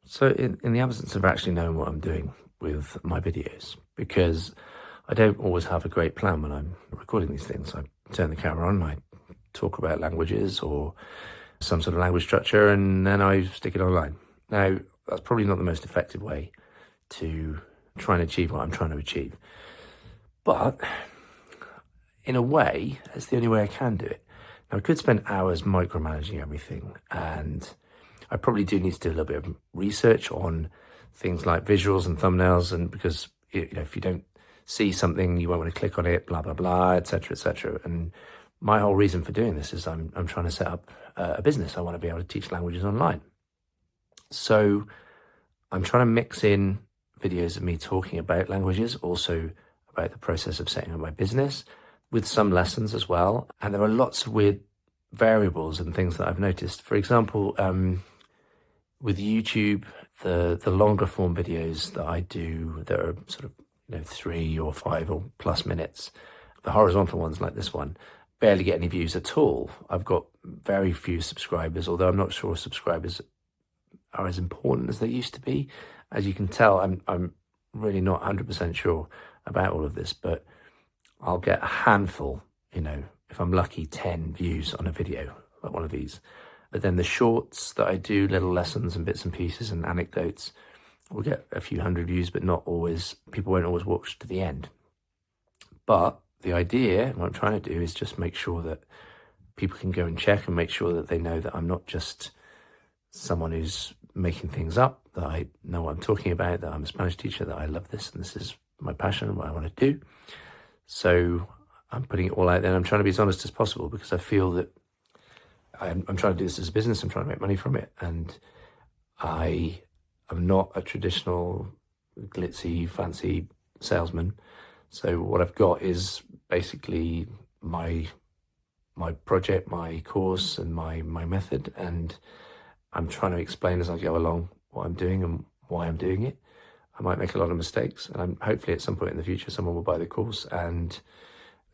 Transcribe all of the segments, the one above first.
So in the absence of actually knowing what I'm doing with my videos, because I don't always have a great plan when I'm recording these things. I turn the camera on, I talk about languages or some sort of language structure, and then I stick it online. Now, that's probably not the most effective way to try and achieve what I'm trying to achieve. But in a way, it's the only way I can do it. Now, I could spend hours micromanaging everything, and I probably do need to do a little bit of research on things like visuals and thumbnails, and because if you don't see something, you won't want to click on it, blah blah blah, etc., etc. And my whole reason for doing this is I'm trying to set up a business. I want to be able to teach languages online. So I'm trying to mix in videos of me talking about languages, also about the process of setting up my business, with some lessons as well. And there are lots of weird variables and things that I've noticed. For example, with YouTube, the longer form videos that I do that are sort of 3 or 5 or plus minutes, the horizontal ones like this one, barely get any views at all. I've got very few subscribers, although I'm not sure subscribers are as important as they used to be. As you can tell, I'm really not 100% sure about all of this, but I'll get a handful, if I'm lucky, 10 views on a video like one of these. But then the shorts that I do, little lessons and bits and pieces and anecdotes, will get a few hundred views, but not always. People won't always watch to the end. But the idea, what I'm trying to do, is just make sure that people can go and check and make sure that they know that I'm not just someone who's making things up, that I know what I'm talking about, that I'm a Spanish teacher, that I love this and this is my passion and what I want to do. So I'm putting it all out there, and I'm trying to be as honest as possible, because I feel that I'm trying to do this as a business. I'm trying to make money from it, and I am not a traditional glitzy, fancy salesman. So what I've got is basically my project, my course, and my method, and I'm trying to explain as I go along what I'm doing and why I'm doing it. I might make a lot of mistakes, and hopefully at some point in the future someone will buy the course, and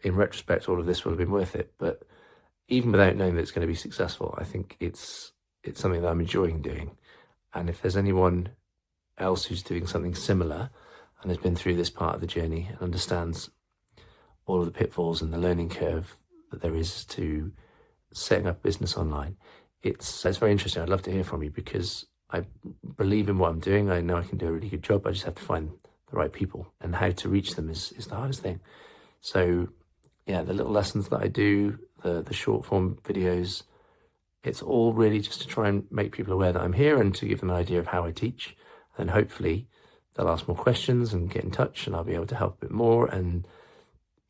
in retrospect all of this will have been worth it. But even without knowing that it's going to be successful, I think it's something that I'm enjoying doing. And if there's anyone else who's doing something similar and has been through this part of the journey and understands all of the pitfalls and the learning curve that there is to setting up business online, it's very interesting. I'd love to hear from you, because I believe in what I'm doing. I know I can do a really good job. I just have to find the right people, and how to reach them is the hardest thing. So yeah, the little lessons that I do, the short form videos, it's all really just to try and make people aware that I'm here and to give them an idea of how I teach. And hopefully they'll ask more questions and get in touch, and I'll be able to help a bit more, and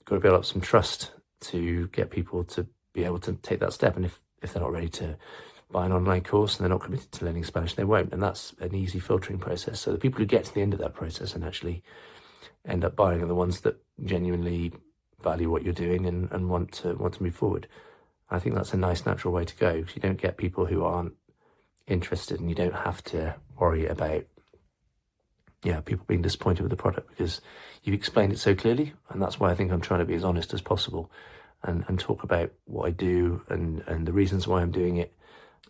got to build up some trust to get people to be able to take that step. And if they're not ready to buy an online course and they're not committed to learning Spanish, they won't. And that's an easy filtering process. So the people who get to the end of that process and actually end up buying are the ones that genuinely value what you're doing and want to move forward. I think that's a nice natural way to go, because you don't get people who aren't interested, and you don't have to worry about people being disappointed with the product, because you've explained it so clearly. And that's why I think I'm trying to be as honest as possible and talk about what I do and the reasons why I'm doing it,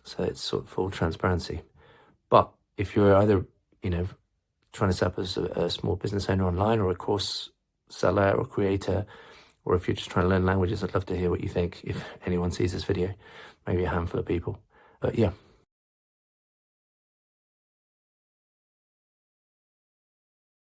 so it's sort of full transparency. But if you're either trying to set up as a small business owner online, or a course seller or creator, or if you're just trying to learn languages, I'd love to hear what you think. If anyone sees this video, maybe a handful of people. But yeah,